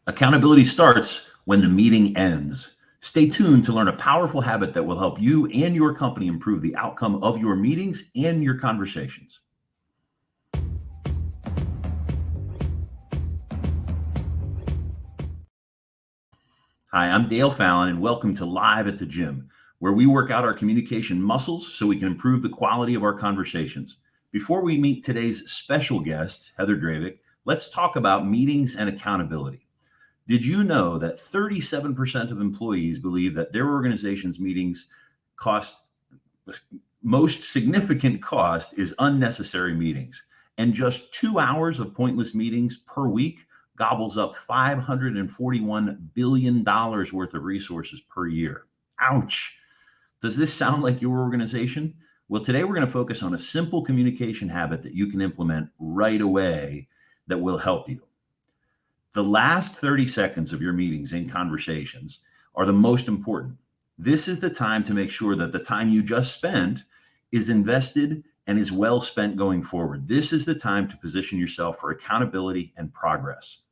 Accountability starts when the meeting ends. Stay tuned to learn a powerful habit that will help you and your company improve the outcome of your meetings and your conversations. Hi, I'm Dale Fallon, and welcome to Live at the Gym, where we work out our communication muscles so we can improve the quality of our conversations. Before we meet today's special guest, Heather Dravick, let's talk about meetings and accountability. Did you know that 37% of employees believe that their organization's meetings cost most significant cost is unnecessary meetings? And just 2 hours of pointless meetings per week gobbles up $541 billion worth of resources per year. Ouch. Does this sound like your organization? Well, today we're going to focus on a simple communication habit that you can implement right away that will help you. The last 30 seconds of your meetings and conversations are the most important. This is the time to make sure that the time you just spent is invested and is well spent going forward. This is the time to position yourself for accountability and progress.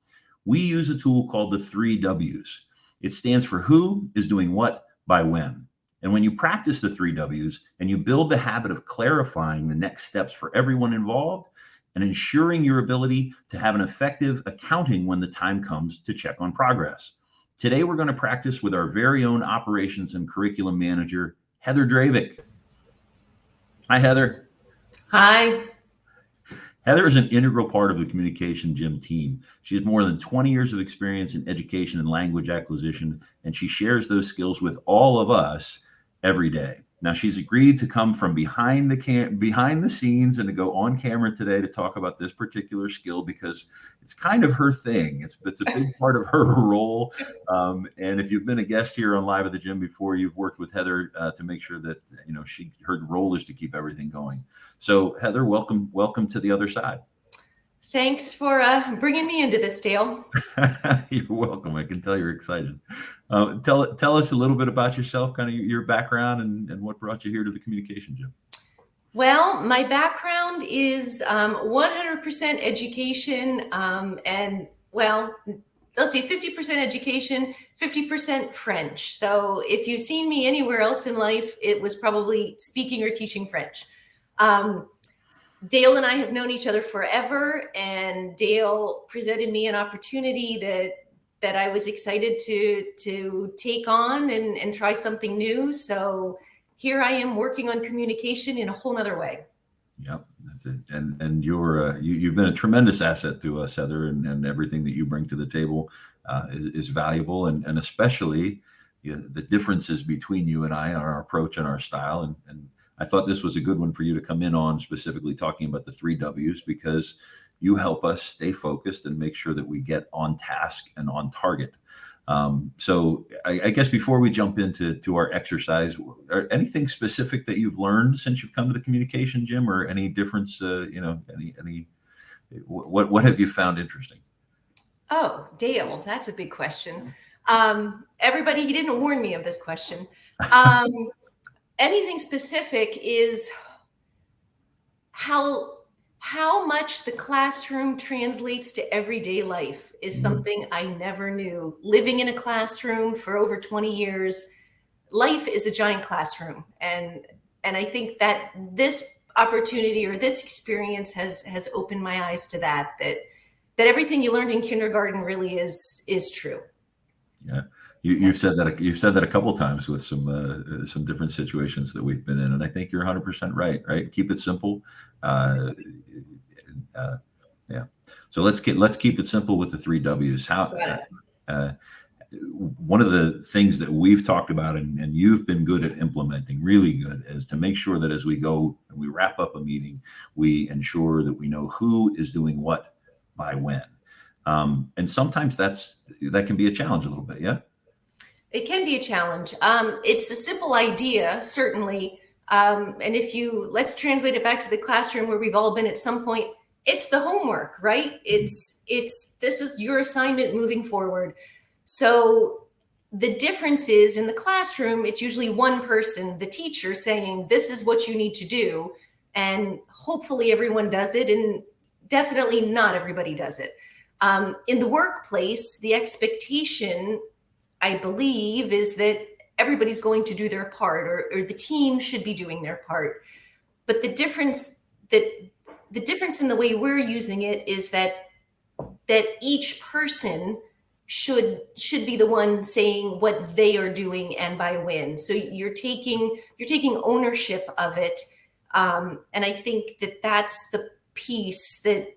We use a tool called the 3 W's. It stands for who is doing what by when. And when you practice the 3 W's and you build the habit of clarifying the next steps for everyone involved, and ensuring your ability to have an effective accounting when the time comes to check on progress. Today, we're going to practice with our very own operations and curriculum manager, Heather Dravick. Hi, Heather. Hi. Heather is an integral part of the Communication Gym team. She has more than 20 years of experience in education and language acquisition, and she shares those skills with all of us every day. Now, she's agreed to come from behind the scenes and to go on camera today to talk about this particular skill because it's kind of her thing. It's a big part of her role. And if you've been a guest here on Live at the Gym before, you've worked with Heather to make sure that her role is to keep everything going. So, Heather, welcome to the other side. Thanks for bringing me into this, Dale. You're welcome. I can tell you're excited. Tell us a little bit about yourself, kind of your background and what brought you here to the Communication Gym. Well, my background is 100% education and, well, let's say 50% education, 50% French. So if you've seen me anywhere else in life, it was probably speaking or teaching French. Dale and I have known each other forever, and Dale presented me an opportunity that I was excited to take on and try something new. So here I am working on communication in a whole nother way. Yep. And you've been a tremendous asset to us, Heather, and everything that you bring to the table is valuable, and especially the differences between you and I, our approach and our style. And I thought this was a good one for you to come in on, specifically talking about the 3 W's, because you help us stay focused and make sure that we get on task and on target. So I guess before we jump into our exercise, anything specific that you've learned since you've come to the Communication Gym, or any difference, what have you found interesting? Oh, Dale, that's a big question. Everybody, he didn't warn me of this question. Anything specific is how much the classroom translates to everyday life is something I never knew. Living in a classroom for over 20 years, life is a giant classroom. And I think that this opportunity or this experience has opened my eyes to that everything you learned in kindergarten really is true. Yeah. You've said that a couple of times with some different situations that we've been in, and I think you're 100% right. Keep it simple. Yeah. So let's keep it simple with the 3 W's. One of the things that we've talked about and you've been good at implementing, really good, is to make sure that as we go and we wrap up a meeting, we ensure that we know who is doing what by when. And sometimes that can be a challenge a little bit. Yeah. It can be a challenge. It's a simple idea, certainly. And let's translate it back to the classroom where we've all been at some point. It's the homework, right? This is your assignment moving forward. So the difference is in the classroom, it's usually one person, the teacher, saying, this is what you need to do. And hopefully everyone does it. And definitely not everybody does it. In the workplace, the expectation, I believe, is that everybody's going to do their part, or the team should be doing their part. But the difference in the way we're using it is that each person should be the one saying what they are doing and by when. So you're taking ownership of it, and I think that that's the piece that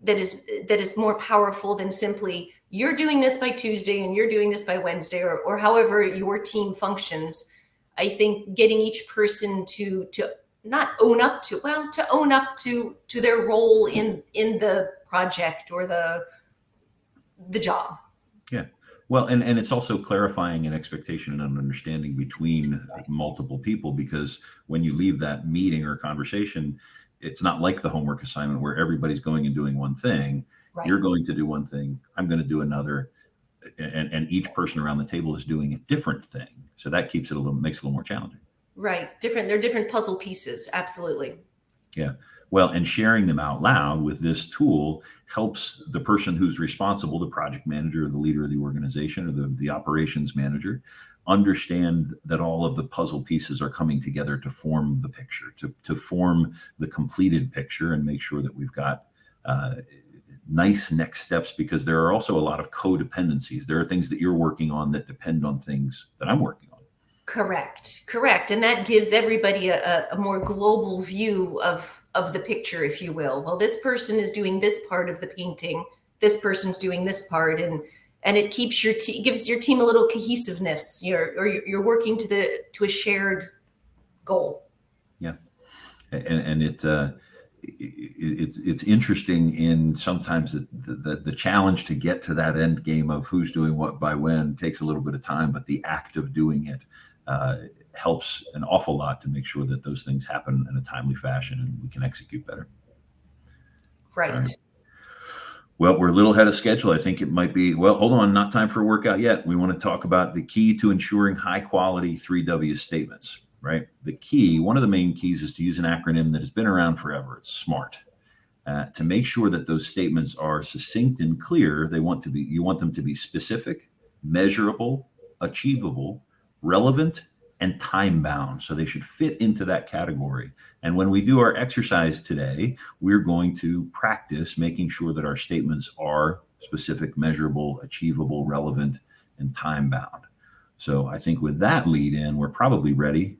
is more powerful than simply you're doing this by Tuesday and you're doing this by Wednesday, or however your team functions. I think getting each person to not own up to, well, to own up to their role in the project or the job. Yeah. Well, and it's also clarifying an expectation and an understanding between multiple people, because when you leave that meeting or conversation, it's not like the homework assignment where everybody's going and doing one thing. Right. You're going to do one thing, I'm going to do another, and each person around the table is doing a different thing. So that makes it a little more challenging. Right. They're different puzzle pieces. Absolutely. Yeah. Well, and sharing them out loud with this tool helps the person who's responsible, the project manager or the leader of the organization or the operations manager, understand that all of the puzzle pieces are coming together to form the picture, to form the completed picture, and make sure that we've got nice next steps, because there are also a lot of codependencies. There are things that you're working on that depend on things that I'm working on. Correct. And that gives everybody a more global view of the picture, if you will. Well, this person is doing this part of the painting. This person's doing this part, and it keeps gives your team a little cohesiveness. You're working to a shared goal. Yeah, and it's interesting in sometimes the challenge to get to that end game of who's doing what by when takes a little bit of time, but the act of doing it helps an awful lot to make sure that those things happen in a timely fashion and we can execute better. Right. Well, we're a little ahead of schedule. I think it might be, well, hold on, not time for a workout yet. We want to talk about the key to ensuring high quality 3W statements, right? The key, one of the main keys, is to use an acronym that has been around forever. It's SMART. To make sure that those statements are succinct and clear, you want them to be specific, measurable, achievable, relevant, and time bound. So they should fit into that category. And when we do our exercise today, we're going to practice making sure that our statements are specific, measurable, achievable, relevant, and time bound. So I think with that lead in, we're probably ready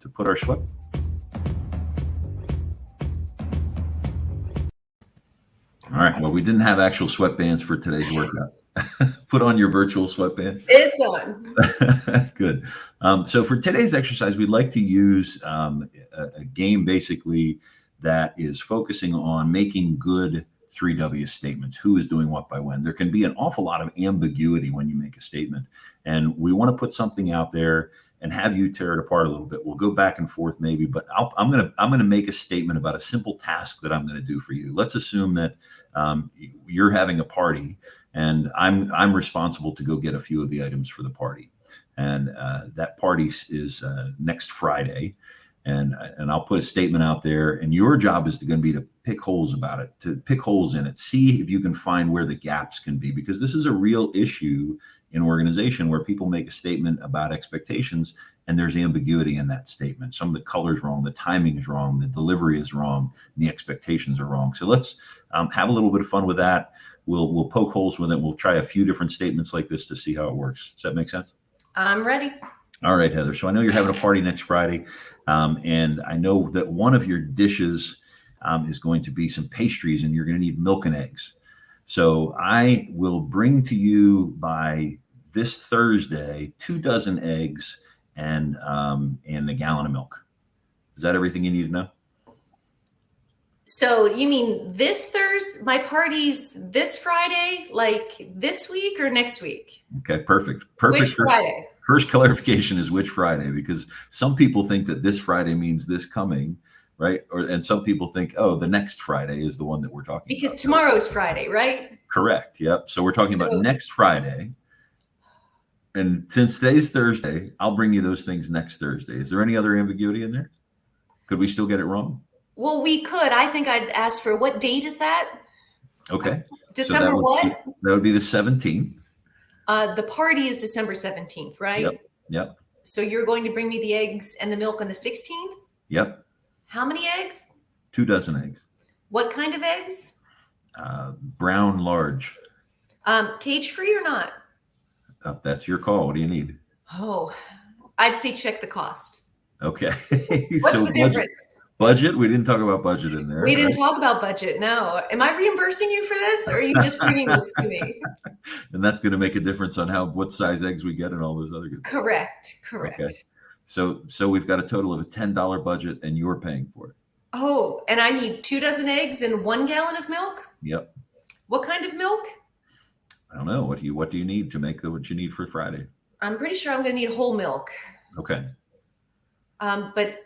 to put our sweat. All right. Well, we didn't have actual sweatbands for today's workout. Put on your virtual sweatband. It's on. Good. So for today's exercise, we'd like to use a game basically that is focusing on making good 3W statements. Who is doing what by when? There can be an awful lot of ambiguity when you make a statement, and we want to put something out there and have you tear it apart a little bit. We'll go back and forth maybe, but I'm gonna make a statement about a simple task that I'm going to do for you. Let's assume that you're having a party, and I'm responsible to go get a few of the items for the party, and that party is next Friday, and I'll put a statement out there, and your job is going to be to pick holes about it, to pick holes in it, see if you can find where the gaps can be, because this is a real issue in organization where people make a statement about expectations and there's ambiguity in that statement. Some of the color's wrong, the timing is wrong, the delivery is wrong, and the expectations are wrong. So let's have a little bit of fun with that. We'll poke holes with it. We'll try a few different statements like this to see how it works. Does that make sense? I'm ready. All right, Heather. So I know you're having a party next Friday, and I know that one of your dishes is going to be some pastries, and you're going to need milk and eggs. So I will bring to you by this Thursday 2 dozen eggs and a gallon of milk. Is that everything you need to know? So you mean this Thursday? My party's this Friday, like this week or next week? Okay, perfect. Which Friday? First clarification is which Friday, because some people think that this Friday means this coming, right? And some people think, oh, the next Friday is the one that we're talking about. Because tomorrow's Friday, right? Correct. Yep. So we're talking about next Friday. And since today's Thursday, I'll bring you those things next Thursday. Is there any other ambiguity in there? Could we still get it wrong? Well, we could. I think I'd ask for, what date is that? Okay. December what? That would be the 17th. The party is December 17th, right? Yep. So you're going to bring me the eggs and the milk on the 16th? Yep. How many eggs? 2 dozen eggs. What kind of eggs? Brown large. Cage free or not? That's your call. What do you need? Oh, I'd say check the cost. Okay. What's So the difference? budget. We didn't talk about budget in there. We didn't talk about budget. No. Am I reimbursing you for this, or are you just bringing this to me? And that's going to make a difference on what size eggs we get and all those other good things. Correct. Okay. So we've got a total of a $10 budget, and you're paying for it. Oh, and I need 2 dozen eggs and 1 gallon of milk? Yep. What kind of milk? I don't know. What do you need to make what you need for Friday? I'm pretty sure I'm going to need whole milk. Okay. But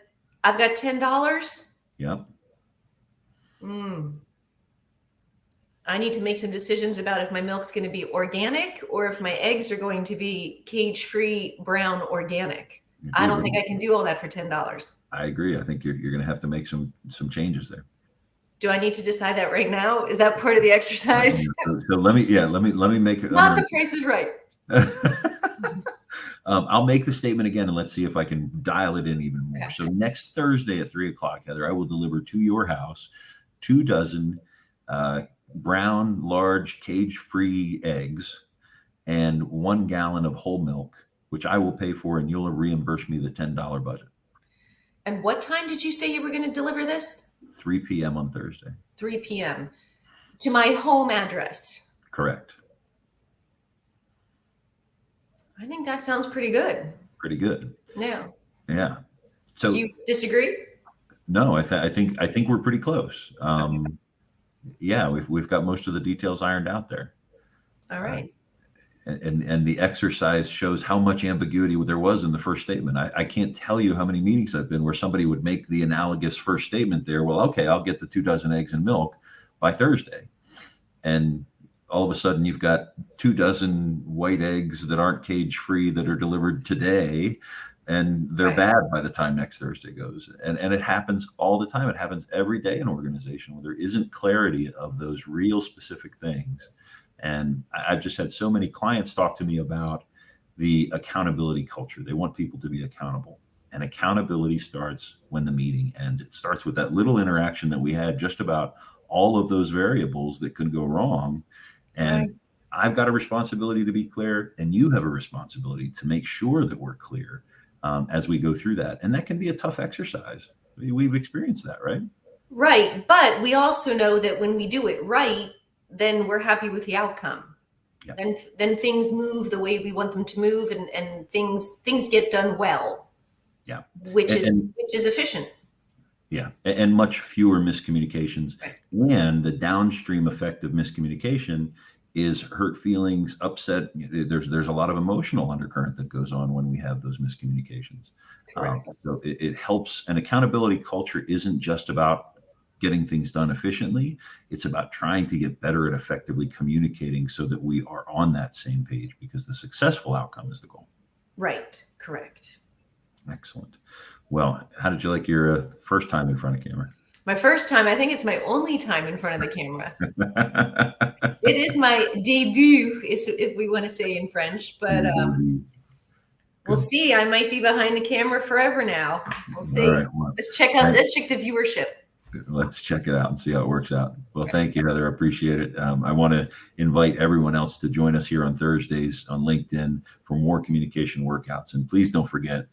I've got $10. Yep. I need to make some decisions about if my milk's going to be organic or if my eggs are going to be cage-free brown organic. I don't think I can do all that for $10. I agree. I think you're going to have to make some changes there. Do I need to decide that right now? Is that part of the exercise? So let me make it. Not The Price is Right. I'll make the statement again, and let's see if I can dial it in even more. Okay. So next Thursday at 3:00, Heather, I will deliver to your house 2 dozen brown large cage-free eggs and 1 gallon of whole milk, which I will pay for, and you'll reimburse me the $10 budget. And what time did you say you were going to deliver this? 3 p.m. on Thursday. 3 p.m. to my home address. Correct. I think that sounds pretty good. Pretty good. Yeah. So do you disagree? No, I think we're pretty close. Yeah, we've got most of the details ironed out there. All right. And the exercise shows how much ambiguity there was in the first statement. I can't tell you how many meetings I've been where somebody would make the analogous first statement there. Well, okay, I'll get the 2 dozen eggs and milk by Thursday. And all of a sudden you've got 2 dozen white eggs that aren't cage free that are delivered today, and they're bad by the time next Thursday goes. And it happens all the time. It happens every day in an organization where there isn't clarity of those real specific things. And I've just had so many clients talk to me about the accountability culture. They want people to be accountable. And accountability starts when the meeting ends. It starts with that little interaction that we had just about all of those variables that could go wrong. And I've got a responsibility to be clear, and you have a responsibility to make sure that we're clear as we go through that. And that can be a tough exercise. We've experienced that, right? Right. But we also know that when we do it right, then we're happy with the outcome. Yeah. Then things move the way we want them to move, and things get done well. Yeah. Which is efficient. Yeah. And much fewer miscommunications. Right. And the downstream effect of miscommunication is hurt feelings, upset. There's a lot of emotional undercurrent that goes on when we have those miscommunications. So it helps. An accountability culture isn't just about getting things done efficiently. It's about trying to get better at effectively communicating so that we are on that same page, because the successful outcome is the goal. Right. Correct. Excellent. Well, how did you like your first time in front of camera? My first time. I think it's my only time in front of the camera. It is my debut, if we want to say in French, but we'll see. I might be behind the camera forever now. We'll see. Right, well, let's check the viewership. Let's check it out and see how it works out. Well, thank you, Heather. I appreciate it. I want to invite everyone else to join us here on Thursdays on LinkedIn for more communication workouts. And please don't forget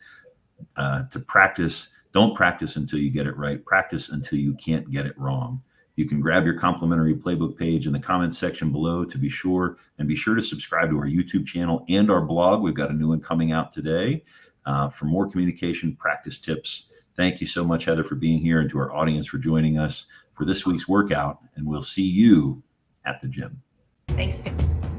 to practice. Don't practice until you get it right. Practice until you can't get it wrong. You can grab your complimentary playbook page in the comments section below to be sure, and be sure to subscribe to our YouTube channel and our blog. We've got a new one coming out today for more communication practice tips. Thank you so much, Heather, for being here, and to our audience for joining us for this week's workout. And we'll see you at the gym. Thanks, Dale.